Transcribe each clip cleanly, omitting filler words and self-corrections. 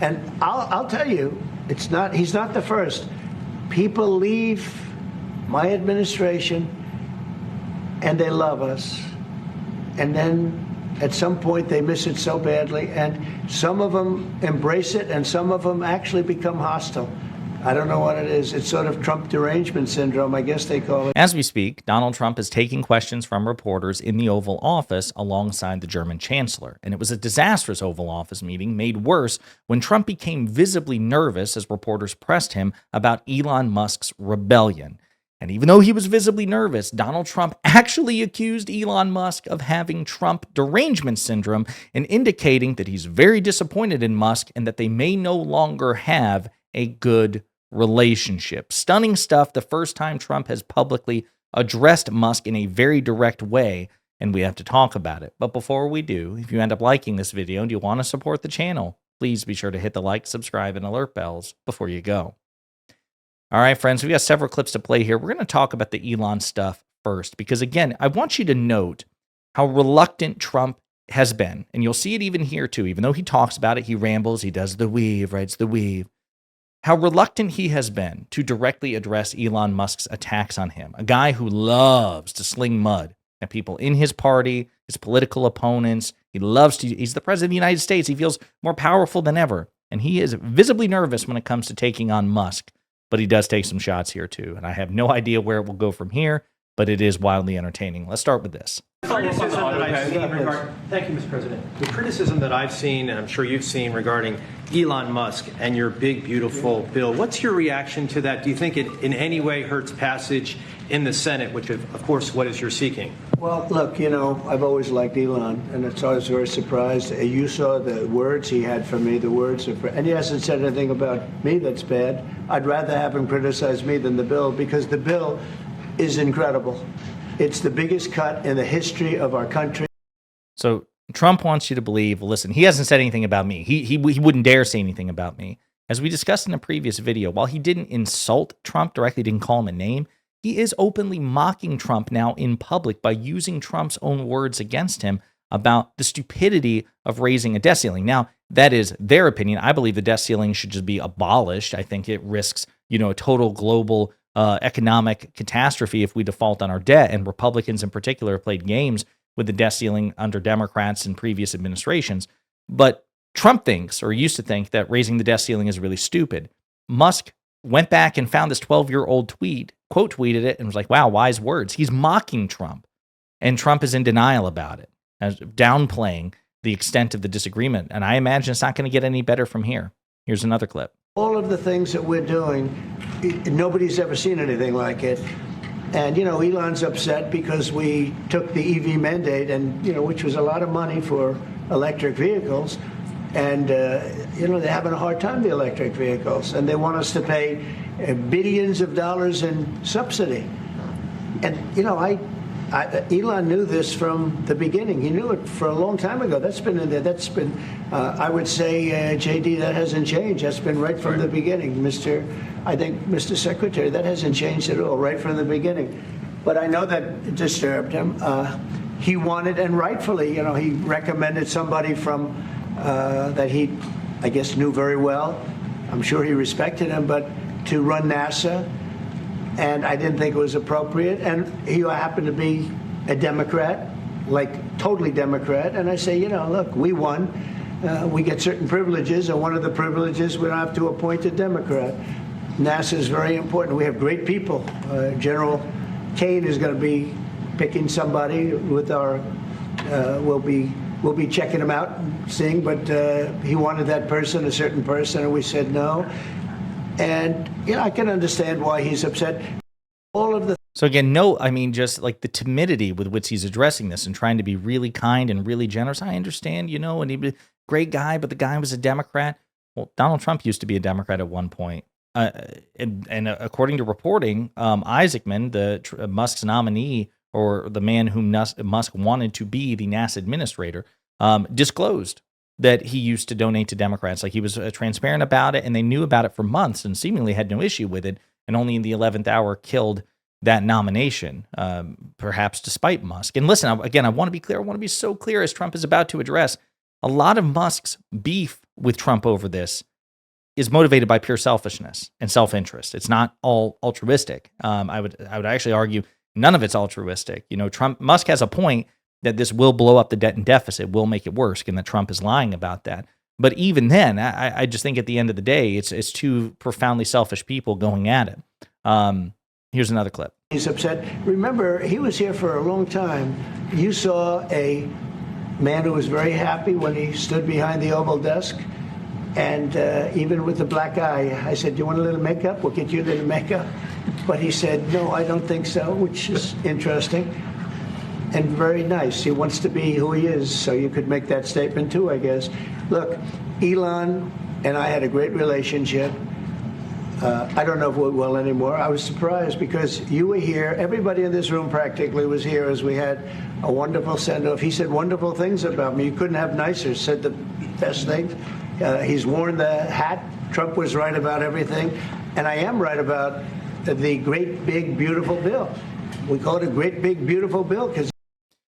And I'll tell you, he's not the first. People leave my administration and they love us. And then at some point they miss it so badly. And some of them embrace it and some of them actually become hostile. I don't know what it is. It's sort of Trump derangement syndrome, I guess they call it. As we speak, Donald Trump is taking questions from reporters in the Oval Office alongside the German Chancellor. And it was a disastrous Oval Office meeting made worse when Trump became visibly nervous as reporters pressed him about Elon Musk's rebellion. And even though he was visibly nervous, Donald Trump actually accused Elon Musk of having Trump derangement syndrome and indicating that he's very disappointed in Musk and that they may no longer have a good relationship. Stunning stuff. The first time Trump has publicly addressed Musk in a very direct way, and we have to talk about it. But before we do, if you end up liking this video and you want to support the channel, please be sure to hit the like, subscribe, and alert bells before you go. All right, friends, we got several clips to play here. We're going to talk about the Elon stuff first, because again, I want you to note how reluctant Trump has been. And you'll see it even here too. Even though he talks about it, he rambles, he does the weave, writes the weave. How reluctant he has been to directly address Elon Musk's attacks on him, a guy who loves to sling mud at people in his party, his political opponents. He's the president of the United States. He feels more powerful than ever. And he is visibly nervous when it comes to taking on Musk. But he does take some shots here too. And I have no idea where it will go from here, but it is wildly entertaining. Let's start with this. Criticism that I've seen thank you, Mr. President. The criticism that I've seen, and I'm sure you've seen, regarding Elon Musk and your big, beautiful bill, what's your reaction to that? Do you think it in any way hurts passage in the Senate, which, of course, what is you're seeking? Well, look, you know, I've always liked Elon, and it's always very surprised. You saw the words he had for me, the words of, and he hasn't said anything about me that's bad. I'd rather have him criticize me than the bill, because the bill is incredible. It's the biggest cut in the history of our country. So Trump wants you to believe, listen, he hasn't said anything about me. He wouldn't dare say anything about me. As we discussed in a previous video, while he didn't insult Trump directly, didn't call him a name, he is openly mocking Trump now in public by using Trump's own words against him about the stupidity of raising a debt ceiling. Now, that is their opinion. I believe the debt ceiling should just be abolished. I think it risks, a total global economic catastrophe if we default on our debt, and Republicans in particular have played games with the debt ceiling under Democrats in previous administrations. But Trump thinks, or used to think, that raising the debt ceiling is really stupid. Musk went back and found this 12-year-old tweet, quote tweeted it, and was like, wow, wise words. He's mocking Trump, and Trump is in denial about it, as downplaying the extent of the disagreement. And I imagine it's not going to get any better from here. Here's another clip. All of the things that we're doing, nobody's ever seen anything like it. And, Elon's upset because we took the EV mandate, and, which was a lot of money for electric vehicles. And, they're having a hard time, the electric vehicles. And they want us to pay billions of dollars in subsidy. And, Elon knew this from the beginning. He knew it for a long time ago. That's been in there. That's been, I would say, JD, that hasn't changed. That's been right from the beginning. Mr. Secretary, that hasn't changed at all, right from the beginning. But I know that it disturbed him. He wanted, and rightfully, he recommended somebody from that he, I guess, knew very well. I'm sure he respected him, but to run NASA. And I didn't think it was appropriate. And he happened to be a Democrat, like totally Democrat. And I say, look, we won. We get certain privileges. And one of the privileges, we don't have to appoint a Democrat. NASA is very important. We have great people. General Kane is going to be picking somebody with our, we'll be checking him out and seeing. But he wanted that person, a certain person, and we said no. And, I can understand why he's upset. So again, just like the timidity with which he's addressing this and trying to be really kind and really generous. I understand, and he was a great guy, but the guy was a Democrat. Well, Donald Trump used to be a Democrat at one point. And according to reporting, Isaacman, Musk's nominee, or the man whom Musk wanted to be the NASA administrator, disclosed that he used to donate to Democrats. Like, he was transparent about it, and they knew about it for months and seemingly had no issue with it, and only in the 11th hour killed that nomination, perhaps despite Musk. And listen, again, I want to be clear. I want to be so clear, as Trump is about to address, a lot of Musk's beef with Trump over this is motivated by pure selfishness and self-interest. It's not all altruistic. I would actually argue none of it's altruistic. Musk has a point that this will blow up the debt and deficit, will make it worse, and that Trump is lying about that. But even then, I just think at the end of the day, it's two profoundly selfish people going at it. Here's another clip. He's upset. Remember, he was here for a long time. You saw a man who was very happy when he stood behind the Oval desk. And even with the black eye, I said, do you want a little makeup? We'll get you a little makeup. But he said, no, I don't think so, which is interesting and very nice. He wants to be who he is, so you could make that statement too, I guess. Look, Elon and I had a great relationship. I don't know if we will anymore. I was surprised because you were here. Everybody in this room practically was here as we had a wonderful send-off. He said wonderful things about me. You couldn't have nicer, said the best things. He's worn the hat. Trump was right about everything. And I am right about the great, big, beautiful bill. We call it a great, big, beautiful bill because.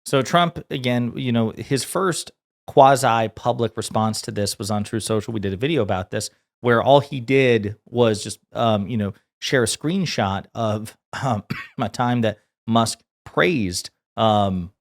So Trump, again, his first quasi-public response to this was on Truth Social. We did a video about this where all he did was just, share a screenshot of a time that Musk praised Donald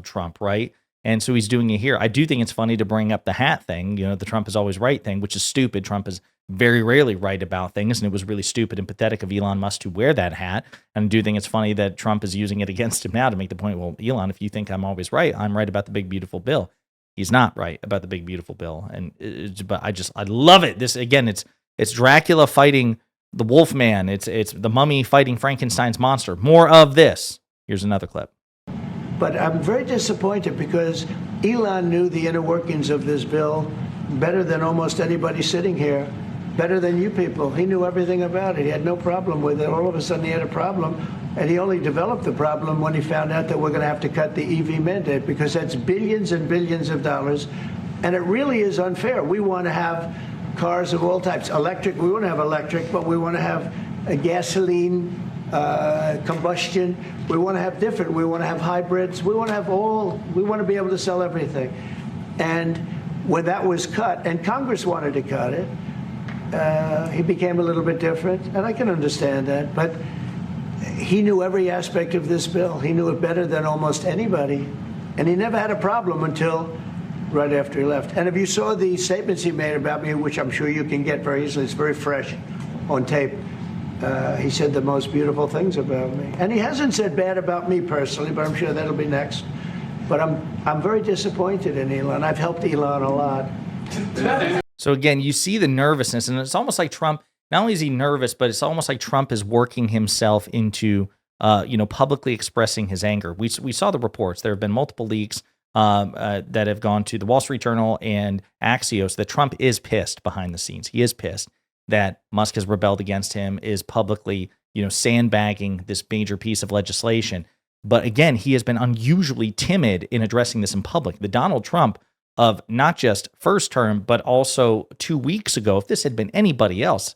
Trump, right? And so he's doing it here. I do think it's funny to bring up the hat thing, the Trump is always right thing, which is stupid. Trump is very rarely right about things, and it was really stupid and pathetic of Elon Musk to wear that hat. And I do think it's funny that Trump is using it against him now to make the point, well, Elon, if you think I'm always right, I'm right about the big, beautiful bill. He's not right about the big, beautiful bill. But I love it. This, again, it's Dracula fighting the Wolfman. It's the mummy fighting Frankenstein's monster. More of this. Here's another clip. But I'm very disappointed because Elon knew the inner workings of this bill better than almost anybody sitting here, better than you people. He knew everything about it. He had no problem with it. All of a sudden he had a problem, and he only developed the problem when he found out that we're going to have to cut the EV mandate because that's billions and billions of dollars, and it really is unfair. We want to have cars of all types. Electric, we want to have electric, but we want to have a gasoline, combustion. We want to have different. We want to have hybrids. We want to have all. We want to be able to sell everything. And when that was cut, and Congress wanted to cut it, he became a little bit different, and I can understand that. But he knew every aspect of this bill. He knew it better than almost anybody, and he never had a problem until right after he left. And if you saw the statements he made about me, which I'm sure you can get very easily, it's very fresh on tape. He said the most beautiful things about me. And he hasn't said bad about me personally, but I'm sure that'll be next. But I'm very disappointed in Elon. I've helped Elon a lot. So again, you see the nervousness, and it's almost like Trump, not only is he nervous, but it's almost like Trump is working himself into, publicly expressing his anger. We saw the reports. There have been multiple leaks that have gone to the Wall Street Journal and Axios that Trump is pissed behind the scenes. He is pissed that Musk has rebelled against him, is publicly, sandbagging this major piece of legislation. But again, he has been unusually timid in addressing this in public. The Donald Trump of not just first term, but also 2 weeks ago, if this had been anybody else,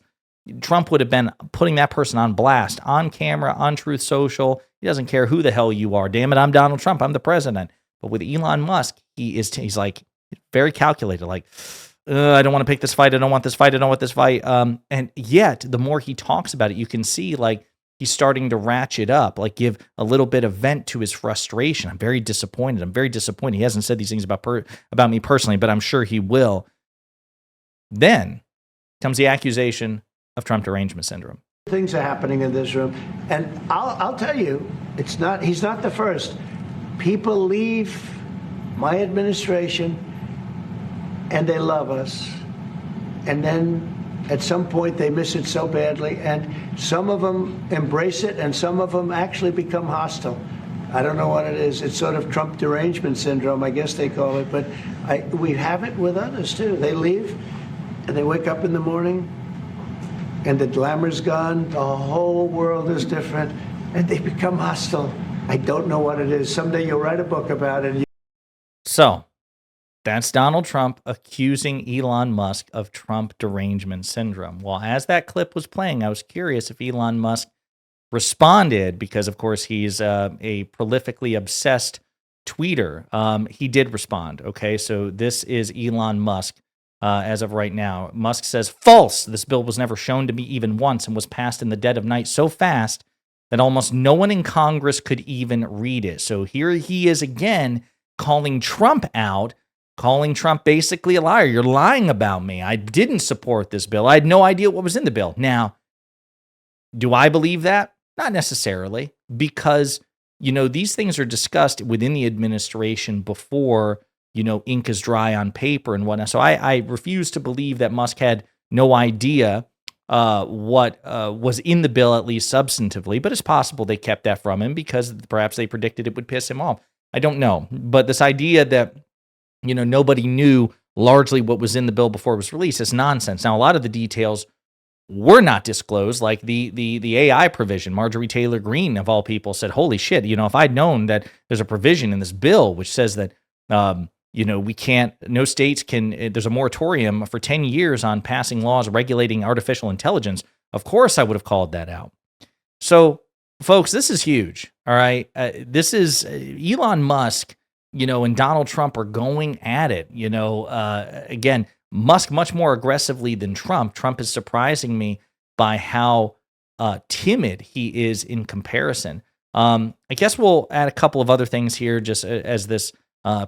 Trump would have been putting that person on blast, on camera, on Truth Social. He doesn't care who the hell you are. Damn it, I'm Donald Trump. I'm the president. But with Elon Musk, he's like very calculated, like, I don't want to pick this fight. I don't want this fight. I don't want this fight. And yet, the more he talks about it, you can see like he's starting to ratchet up, like give a little bit of vent to his frustration. I'm very disappointed. He hasn't said these things about me personally, but I'm sure he will. Then comes the accusation of Trump derangement syndrome. Things are happening in this room, and I'll tell you, he's not the first. People leave my administration and they love us, and then at some point they miss it so badly, and some of them embrace it and some of them actually become hostile. I don't know what it is. It's sort of Trump derangement syndrome, I guess they call it, but we have it with others too. They leave and they wake up in the morning and the glamour's gone, the whole world is different, and they become hostile. I don't know what it is. Someday you'll write a book about it. So that's Donald Trump accusing Elon Musk of Trump derangement syndrome. Well, as that clip was playing, I was curious if Elon Musk responded because, of course, he's a prolifically obsessed tweeter, he did respond. Okay, so this is Elon Musk as of right now. Musk says, false. This bill was never shown to me even once and was passed in the dead of night so fast that almost no one in Congress could even read it. So here he is again calling Trump out, calling Trump basically a liar. You're lying about me. I didn't support this bill. I had no idea what was in the bill. Now, do I believe that? Not necessarily, because, these things are discussed within the administration before, ink is dry on paper and whatnot. So I refuse to believe that Musk had no idea what was in the bill, at least substantively, but it's possible they kept that from him because perhaps they predicted it would piss him off. I don't know. But this idea that, nobody knew largely what was in the bill before it was released is nonsense. Now, a lot of the details were not disclosed, like the AI provision. Marjorie Taylor Greene, of all people, said, holy shit, if I'd known that there's a provision in this bill which says that, we can't, no states can, there's a moratorium for 10 years on passing laws regulating artificial intelligence, of course I would have called that out. So, folks, this is huge, all right? This is Elon Musk, and Donald Trump are going at it, again, Musk much more aggressively than Trump. Trump is surprising me by how timid he is in comparison. I guess we'll add a couple of other things here just as this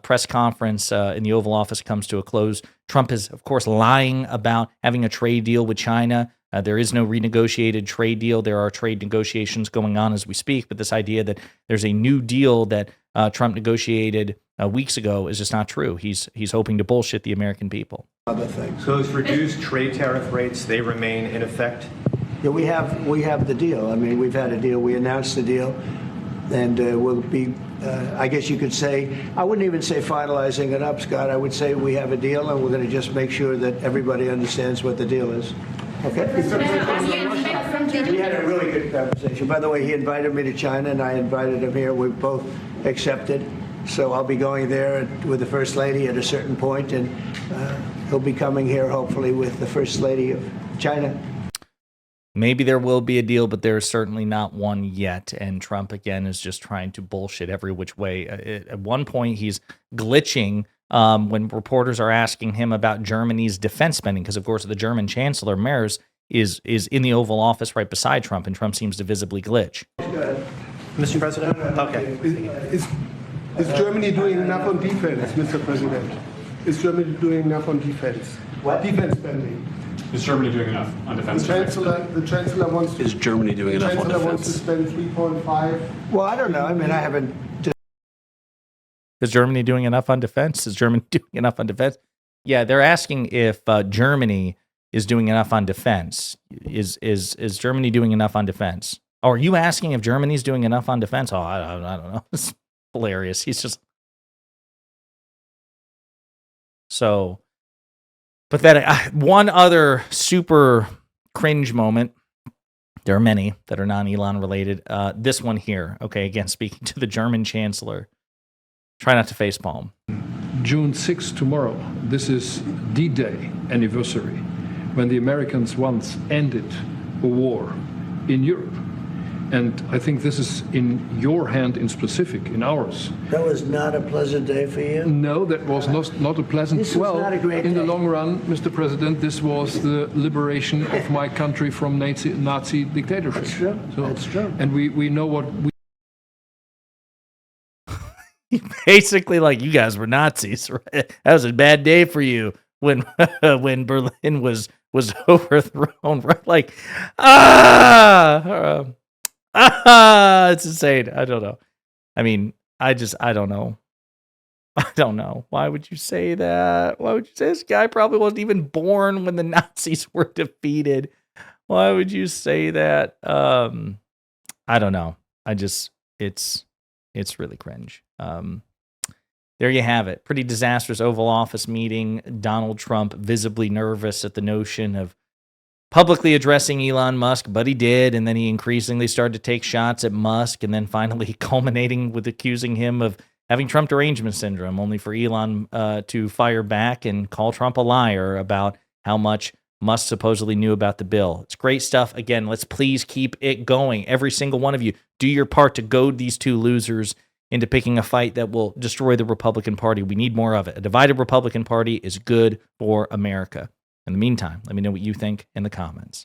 press conference in the Oval Office comes to a close. Trump is, of course, lying about having a trade deal with China. There is no renegotiated trade deal. There are trade negotiations going on as we speak, but this idea that there's a new deal that Trump negotiated weeks ago is just not true. He's hoping to bullshit the American people. Other things. So those reduced trade tariff rates, they remain in effect? Yeah, we have the deal. I mean, we've had a deal. We announced the deal, and we'll be, I guess you could say, I wouldn't even say finalizing it up, Scott. I would say we have a deal, and we're going to just make sure that everybody understands what the deal is. Okay? We had a really good conversation. By the way, he invited me to China, and I invited him here. We both accepted. So I'll be going there with the First Lady at a certain point, and he'll be coming here, hopefully, with the First Lady of China. Maybe there will be a deal, but there's certainly not one yet. And Trump, again, is just trying to bullshit every which way. At one point, he's glitching when reporters are asking him about Germany's defense spending, because, of course, the German Chancellor, Merz, is in the Oval Office right beside Trump, and Trump seems to visibly glitch. Mr. President? Okay. Is Germany doing enough on defense, Mr. President? Is Germany doing enough on defense? What? Defense spending. Is Germany doing enough on defense? The Chancellor wants to. Is Germany doing enough on Chancellor wants to defense? spend 3.5. Well, I don't know. I mean, I haven't. Is Germany doing enough on defense? Is Germany doing enough on defense? Yeah, they're asking if Germany is doing enough on defense. Is Germany doing enough on defense? Oh, are you asking if Germany's doing enough on defense? Oh, I don't know. It's hilarious. He's just so. But that one other super cringe moment. There are many that are non-Elon related. This one here. Okay, again, speaking to the German Chancellor. Try not to facepalm. June 6th, tomorrow, this is D-Day anniversary, when the Americans once ended a war in Europe. And I think this is in your hand in specific, in ours. That was not a pleasant day for you? No, that was not a pleasant. This was not a great in the day. long run, Mr. President, this was the liberation of my country from Nazi dictatorship. That's true. So, That's true. And we know what we. Basically, like, you guys were Nazis, right? That was a bad day for you when when Berlin was overthrown. Right? Like, it's insane. I don't know. I mean, I don't know. I don't know. Why would you say that? Why would you say this guy probably wasn't even born when the Nazis were defeated? Why would you say that? I don't know. It's really cringe. There you have it. Pretty disastrous Oval Office meeting. Donald Trump visibly nervous at the notion of publicly addressing Elon Musk, but he did, and then he increasingly started to take shots at Musk, and then finally culminating with accusing him of having Trump derangement syndrome, only for Elon to fire back and call Trump a liar about how much Musk supposedly knew about the bill. It's great stuff. Again, let's please keep it going. Every single one of you, do your part to goad these two losers into picking a fight that will destroy the Republican Party. We need more of it. A divided Republican Party is good for America. In the meantime, let me know what you think in the comments.